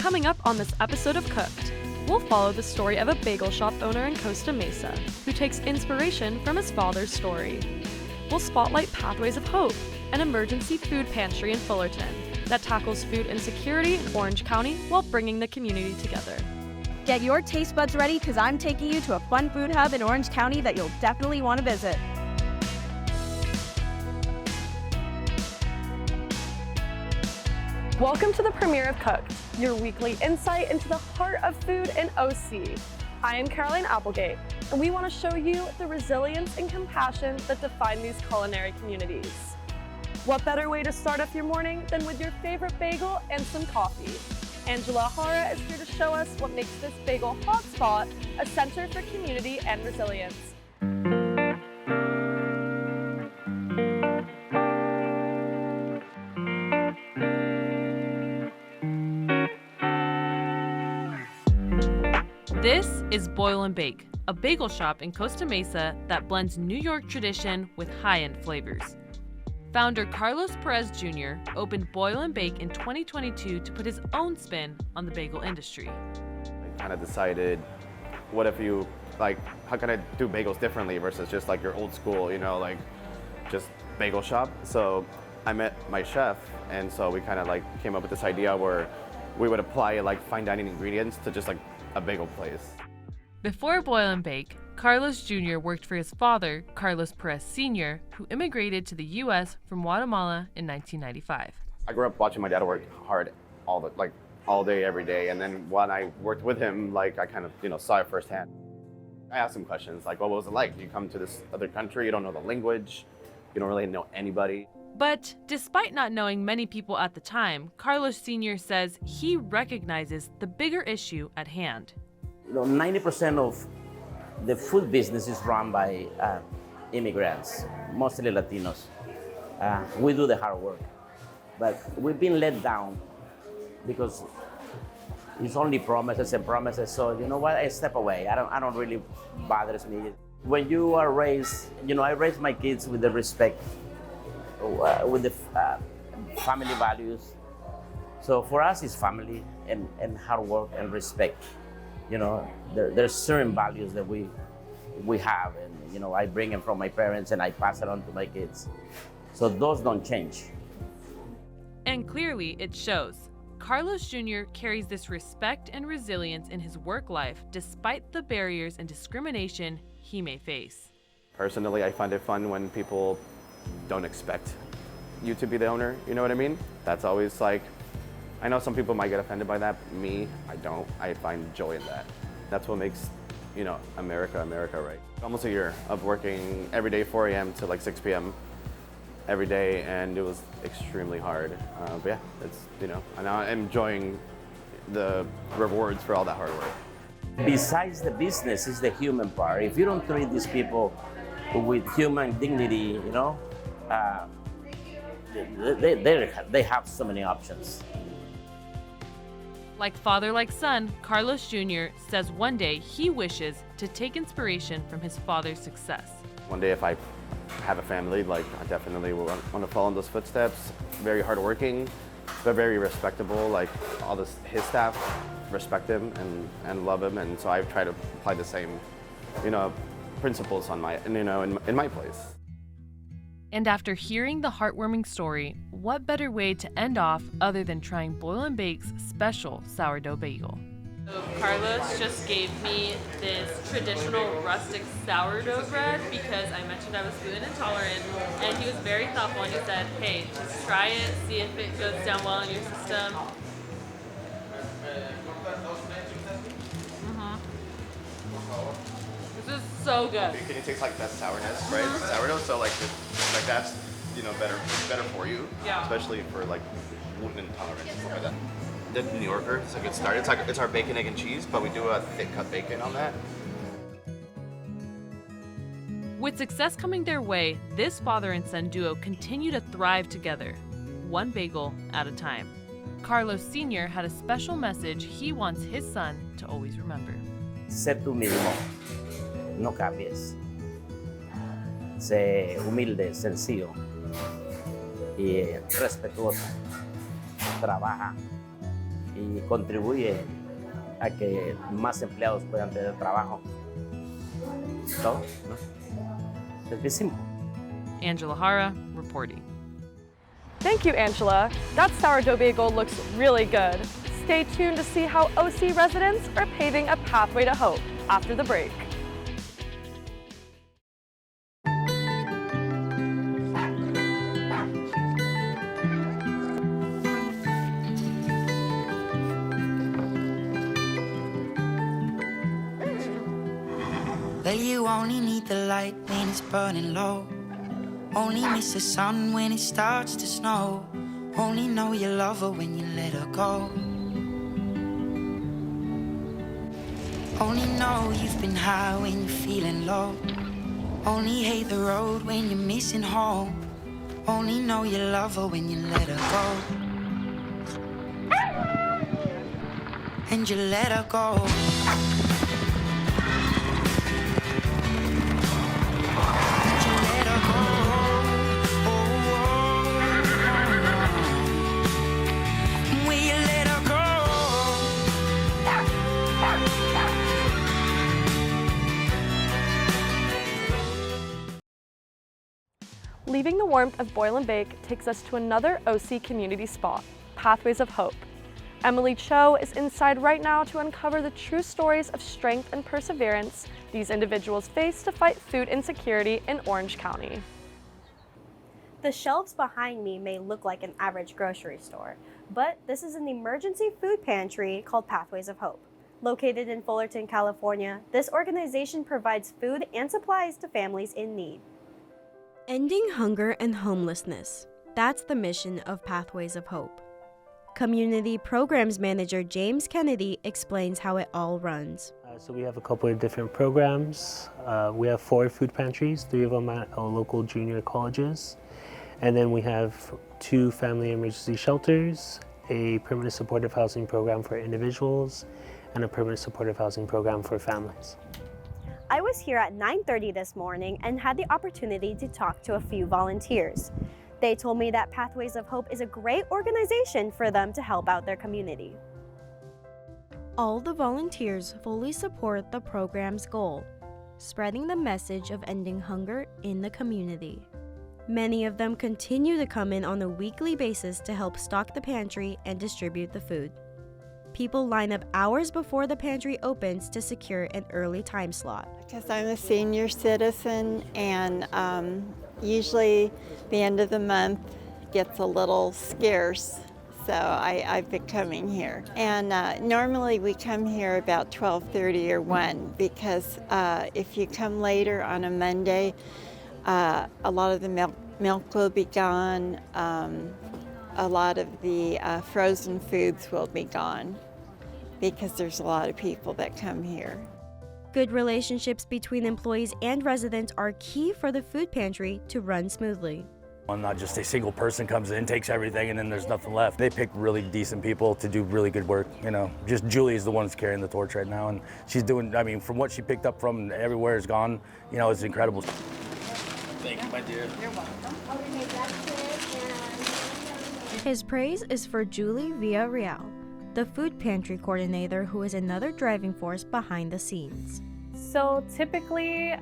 Coming up on this episode of Cooked, we'll follow the story of a bagel shop owner in Costa Mesa who takes inspiration from his father's story. We'll spotlight Pathways of Hope, an emergency food pantry in Fullerton that tackles food insecurity in Orange County while bringing the community together. Get your taste buds ready because I'm taking you to a fun food hub in Orange County that you'll definitely want to visit. Welcome to the premiere of Cooked, your weekly insight into the heart of food in OC. I am Caroline Applegate, and we want to show you the resilience and compassion that define these culinary communities. What better way to start off your morning than with your favorite bagel and some coffee? Angela Jara is here to show us what makes this bagel hotspot a center for community and resilience. This is Boil and Bake, a bagel shop in Costa Mesa that blends New York tradition with high-end flavors. Founder Carlos Perez Jr. opened Boil and Bake in 2022 to put his own spin on the bagel industry. I kind of decided, what if you, how can I do bagels differently versus just like your old school, just bagel shop? So I met my chef, and so we kind of came up with this idea where we would apply fine dining ingredients to just a bagel place. Before Boil and Bake, Carlos Jr. worked for his father, Carlos Perez Sr., who immigrated to the U.S. from Guatemala in 1995. I grew up watching my dad work hard all day, every day, and then when I worked with him, I kind of, saw it firsthand. I asked him questions what was it like? You come to this other country, you don't know the language, you don't really know anybody. But despite not knowing many people at the time, Carlos Sr. says he recognizes the bigger issue at hand. 90% of the food business is run by immigrants, mostly Latinos. We do the hard work, but we've been let down because it's only promises and promises. So you know what? I step away. I don't really bothers me. When you are raised, I raised my kids with the respect, with the family values. So for us, it's family and hard work and respect. There's certain values that we have, and I bring them from my parents and I pass it on to my kids. So those don't change. And clearly it shows. Carlos Jr. carries this respect and resilience in his work life despite the barriers and discrimination he may face. Personally, I find it fun when people don't expect you to be the owner, you know what I mean? That's always I know some people might get offended by that. Me, I don't. I find joy in that. That's what makes, America, right? Almost a year of working every day, 4 a.m. to 6 p.m. every day, and it was extremely hard. But yeah, it's, and I'm enjoying the rewards for all that hard work. Besides the business is the human part. If you don't treat these people with human dignity, they have so many options. Like father, like son, Carlos Jr. says one day he wishes to take inspiration from his father's success. One day if I have a family, I definitely will want to follow in those footsteps. Very hardworking, but very respectable. His staff respect him and love him, and so I try to apply the same, principles on in my place. And after hearing the heartwarming story, what better way to end off other than trying Boil and Bake's special sourdough bagel? So Carlos just gave me this traditional rustic sourdough bread because I mentioned I was gluten intolerant, and he was very thoughtful and he said, hey, just try it, see if it goes down well in your system. This is so good. Can you taste that sourness, right? Mm-hmm. Sourdough, so that's better for you. Yeah. Especially for gluten intolerant and stuff like that. The New Yorker, it's a good start. It's our bacon, egg, and cheese, but we do a thick cut bacon on that. With success coming their way, this father and son duo continue to thrive together, one bagel at a time. Carlos Sr. had a special message he wants his son to always remember. Sé tú mismo, no cambies. Sé humilde, sencillo y respetuoso. Trabaja y contribuye a que más empleados puedan tener trabajo. ¿Todo? ¿No? Es bien simple. Angela Jara reporting. Thank you, Angela. That sourdough bagel looks really good. Stay tuned to see how OC residents are paving a pathway to hope after the break. Well, you only need the light when it's burning low. Only miss the sun when it starts to snow. Only know you love her when you let her go. Only know you've been high when you're feeling low. Only hate the road when you're missing home. Only know you love her when you let her go. And you let her go. Leaving the warmth of Boil and Bake takes us to another OC community spot, Pathways of Hope. Emily Cho is inside right now to uncover the true stories of strength and perseverance these individuals face to fight food insecurity in Orange County. The shelves behind me may look like an average grocery store, but this is an emergency food pantry called Pathways of Hope. Located in Fullerton, California, this organization provides food and supplies to families in need. Ending hunger and homelessness. That's the mission of Pathways of Hope. Community Programs Manager James Kennedy explains how it all runs. So we have a couple of different programs. We have 4 food pantries, 3 of them at our local junior colleges. And then we have 2 family emergency shelters, a permanent supportive housing program for individuals, and a permanent supportive housing program for families. I was here at 9:30 this morning and had the opportunity to talk to a few volunteers. They told me that Pathways of Hope is a great organization for them to help out their community. All the volunteers fully support the program's goal, spreading the message of ending hunger in the community. Many of them continue to come in on a weekly basis to help stock the pantry and distribute the food. People line up hours before the pantry opens to secure an early time slot. Because I'm a senior citizen, and usually the end of the month gets a little scarce, so I've been coming here. And normally we come here about 12:30 or 1, because if you come later on a Monday, a lot of the milk will be gone. A lot of the frozen foods will be gone because there's a lot of people that come here. Good relationships between employees and residents are key for the food pantry to run smoothly. Not just a single person comes in, takes everything, and then there's nothing left. They pick really decent people to do really good work, you know. Just Julie is the one that's carrying the torch right now, and she's doing, I mean, from what she picked up from everywhere is gone, you know, it's incredible. Thank you, my dear. You're welcome. Okay, that's it. His praise is for Julie Villarreal, the food pantry coordinator, who is another driving force behind the scenes. So typically,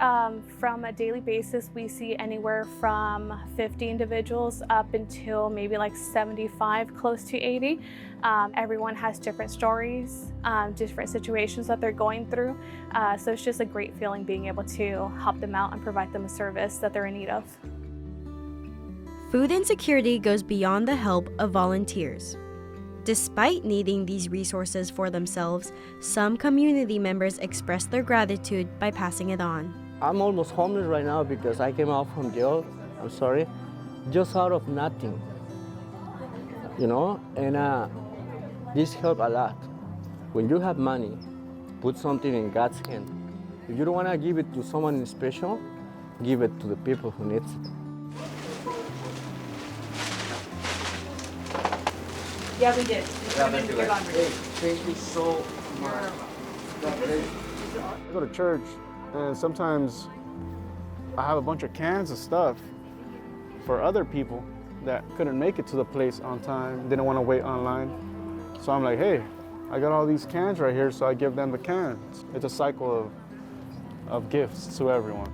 from a daily basis, we see anywhere from 50 individuals up until maybe like 75, close to 80. Everyone has different stories, different situations that they're going through. So it's just a great feeling being able to help them out and provide them a service that they're in need of. Food insecurity goes beyond the help of volunteers. Despite needing these resources for themselves, some community members express their gratitude by passing it on. I'm almost homeless right now because I came out from jail, I'm sorry, just out of nothing, you know, and this helped a lot. When you have money, put something in God's hand. If you don't want to give it to someone special, give it to the people who need it. Yeah, we did. Thank you so much. I go to church, and sometimes I have a bunch of cans of stuff for other people that couldn't make it to the place on time, didn't want to wait online. So I'm like, hey, I got all these cans right here, so I give them the cans. It's a cycle of gifts to everyone.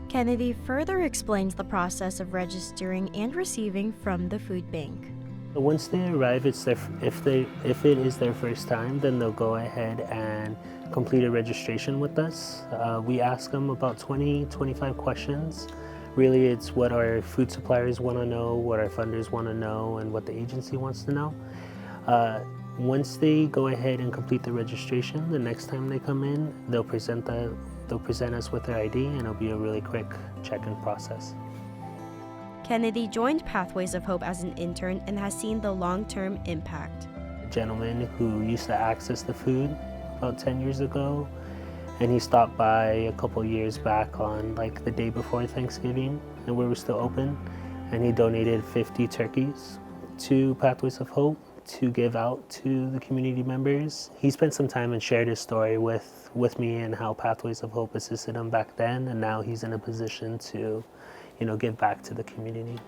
Kennedy further explains the process of registering and receiving from the food bank. Once they arrive, if it is their first time, then they'll go ahead and complete a registration with us. We ask them about 20-25 questions. Really, it's what our food suppliers want to know, what our funders want to know, and what the agency wants to know. Once they go ahead and complete the registration, the next time they come in, they'll present us with their ID, and it'll be a really quick check-in process. Kennedy joined Pathways of Hope as an intern and has seen the long-term impact. A gentleman who used to access the food about 10 years ago, and he stopped by a couple years back on like the day before Thanksgiving, and we were still open, and he donated 50 turkeys to Pathways of Hope to give out to the community members. He spent some time and shared his story with me and how Pathways of Hope assisted him back then, and now he's in a position to, give back to the community.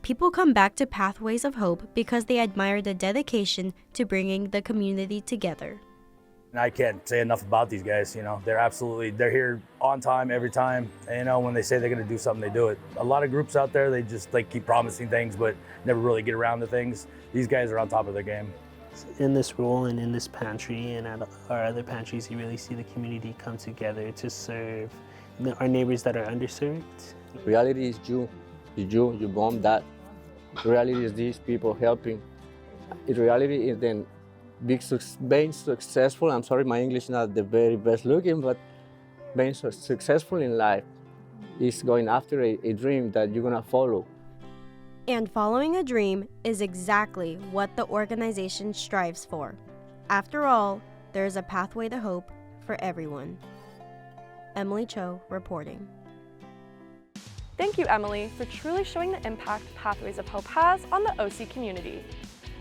People come back to Pathways of Hope because they admire the dedication to bringing the community together. And I can't say enough about these guys. They're here on time every time. And, when they say they're going to do something, they do it. A lot of groups out there, they just keep promising things, but never really get around to things. These guys are on top of their game. In this role and in this pantry and at our other pantries, you really see the community come together to serve our neighbors that are underserved. Reality is you bomb that. Reality is these people helping. Reality is then being successful. I'm sorry, my English is not the very best looking, but being successful in life is going after a dream that you're gonna follow. And following a dream is exactly what the organization strives for. After all, there is a pathway to hope for everyone. Emily Cho reporting. Thank you, Emily, for truly showing the impact Pathways of Hope has on the OC community.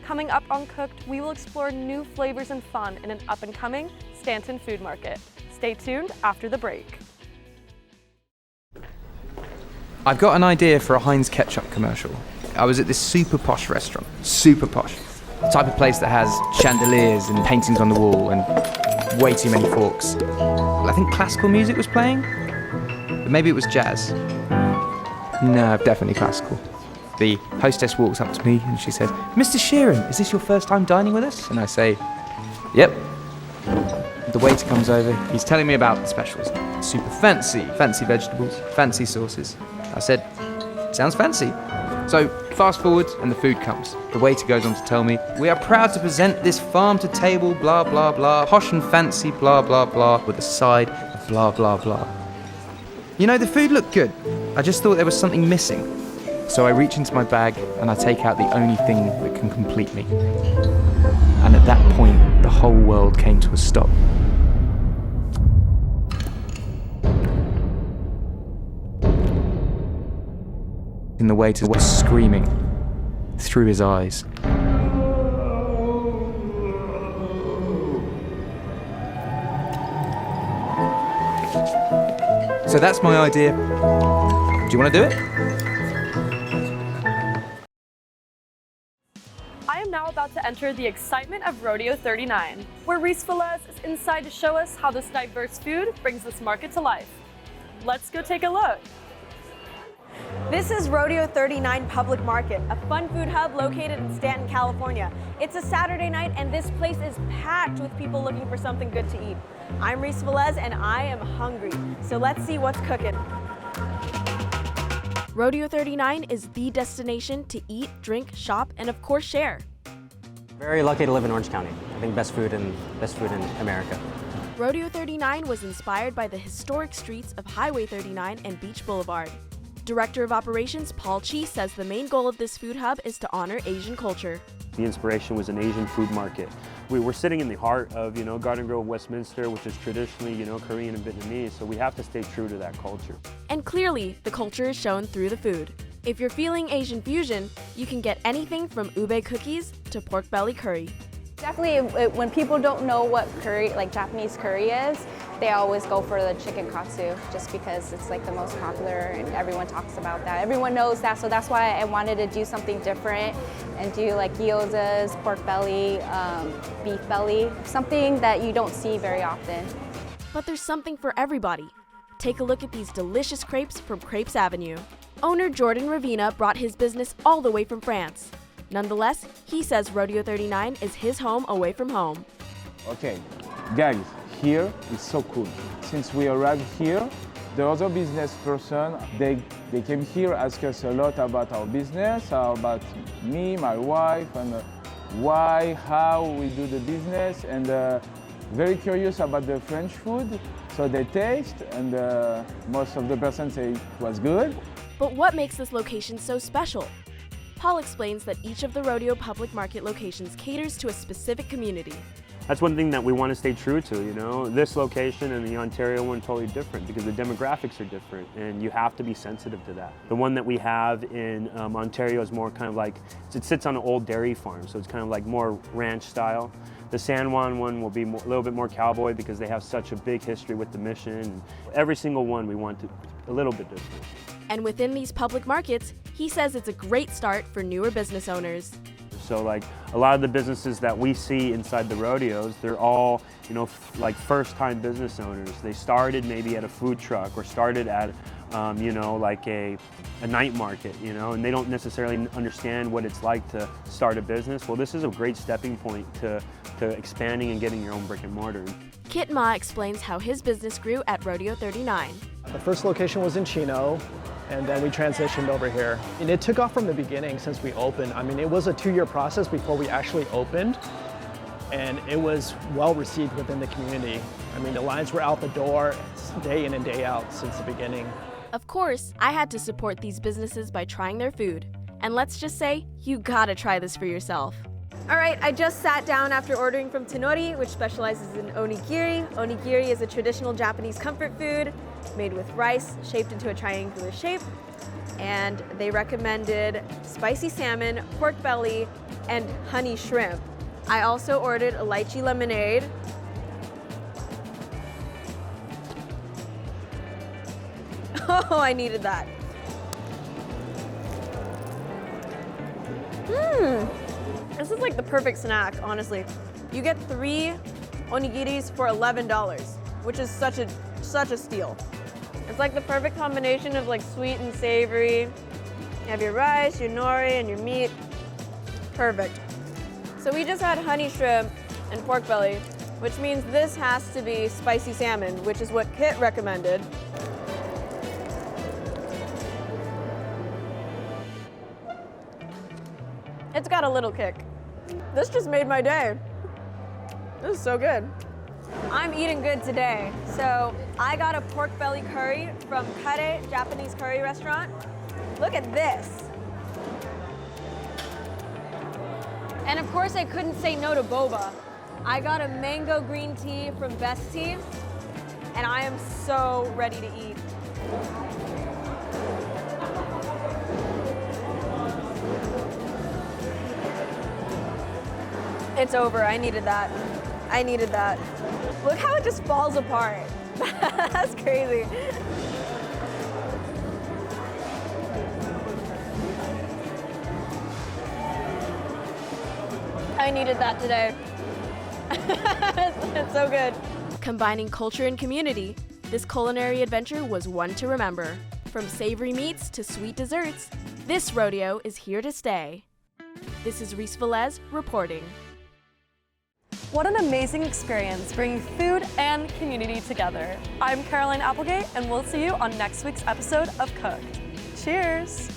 Coming up on Cooked, we will explore new flavors and fun in an up-and-coming Stanton food market. Stay tuned after the break. I've got an idea for a Heinz ketchup commercial. I was at this super posh restaurant, super posh. The type of place that has chandeliers and paintings on the wall and way too many forks. I think classical music was playing, but maybe it was jazz. No, definitely classical. The hostess walks up to me and she says, "Mr. Sheeran, is this your first time dining with us?" And I say, "Yep." The waiter comes over, he's telling me about the specials. Super fancy vegetables, fancy sauces. I said, "Sounds fancy." So fast forward and the food comes. The waiter goes on to tell me, "We are proud to present this farm-to-table blah blah blah, posh and fancy blah blah blah, with a side of blah blah blah." The food looked good. I just thought there was something missing. So I reach into my bag and I take out the only thing that can complete me. And at that point, the whole world came to a stop. And the waiter was screaming through his eyes. So that's my idea. Do you want to do it? I am now about to enter the excitement of Rodeo 39, where Reese Velez is inside to show us how this diverse food brings this market to life. Let's go take a look. This is Rodeo 39 Public Market, a fun food hub located in Stanton, California. It's a Saturday night and this place is packed with people looking for something good to eat. I'm Reese Velez and I am hungry, so let's see what's cooking. Rodeo 39 is the destination to eat, drink, shop, and of course share. Very lucky to live in Orange County. I think best food in America. Rodeo 39 was inspired by the historic streets of Highway 39 and Beach Boulevard. Director of Operations Paul Chi says the main goal of this food hub is to honor Asian culture. The inspiration was an Asian food market. We were sitting in the heart of, Garden Grove, Westminster, which is traditionally, Korean and Vietnamese, so we have to stay true to that culture. And clearly, the culture is shown through the food. If you're feeling Asian fusion, you can get anything from ube cookies to pork belly curry. Definitely, when people don't know what curry, like Japanese curry is, they always go for the chicken katsu just because it's like the most popular and everyone talks about that. Everyone knows that, so that's why I wanted to do something different and do like gyozas, pork belly, beef belly, something that you don't see very often. But there's something for everybody. Take a look at these delicious crepes from Crepes Avenue. Owner Jordan Ravina brought his business all the way from France. Nonetheless, he says Rodeo 39 is his home away from home. Okay, guys, here is so cool. Since we arrived here, the other business person, they came here, ask us a lot about our business, about me, my wife, and why, how we do the business, and very curious about the French food. So they taste, and most of the person say it was good. But what makes this location so special? Paul explains that each of the Rodeo public market locations caters to a specific community. That's one thing that we want to stay true to, you know. This location and the Ontario one totally different because the demographics are different and you have to be sensitive to that. The one that we have in Ontario is more kind of like, it sits on an old dairy farm, so it's kind of like more ranch style. The San Juan one will be a little bit more cowboy because they have such a big history with the mission. Every single one we want to a little bit different. And within these public markets, he says it's a great start for newer business owners. So like a lot of the businesses that we see inside the rodeos, they're all, you know, like first-time business owners. They started maybe at a food truck or started at, you know, like a night market, you know, and they don't necessarily understand what it's like to start a business. Well, this is a great stepping point to expanding and getting your own brick and mortar. Kit Ma explains how his business grew at Rodeo 39. The first location was in Chino, and then we transitioned over here. And it took off from the beginning since we opened. I mean, it was a 2-year process before we actually opened, and it was well received within the community. I mean, the lines were out the door day in and day out since the beginning. Of course, I had to support these businesses by trying their food. And let's just say, you gotta try this for yourself. All right, I just sat down after ordering from Tenori, which specializes in onigiri. Onigiri is a traditional Japanese comfort food made with rice shaped into a triangular shape. And they recommended spicy salmon, pork belly, and honey shrimp. I also ordered a lychee lemonade. Oh, I needed that. This is like the perfect snack, honestly. You get 3 onigiris for $11, which is such a steal. It's like the perfect combination of like sweet and savory. You have your rice, your nori, and your meat. Perfect. So we just had honey shrimp and pork belly, which means this has to be spicy salmon, which is what Kit recommended. It's got a little kick. This just made my day. This is so good. I'm eating good today. So I got a pork belly curry from Kare Japanese curry restaurant. Look at this. And of course I couldn't say no to boba. I got a mango green tea from Best Tea, and I am so ready to eat. It's over, I needed that. I needed that. Look how it just falls apart. That's crazy. I needed that today. It's so good. Combining culture and community, this culinary adventure was one to remember. From savory meats to sweet desserts, this rodeo is here to stay. This is Reese Velez reporting. What an amazing experience bringing food and community together. I'm Caroline Applegate, and we'll see you on next week's episode of Cooked. Cheers!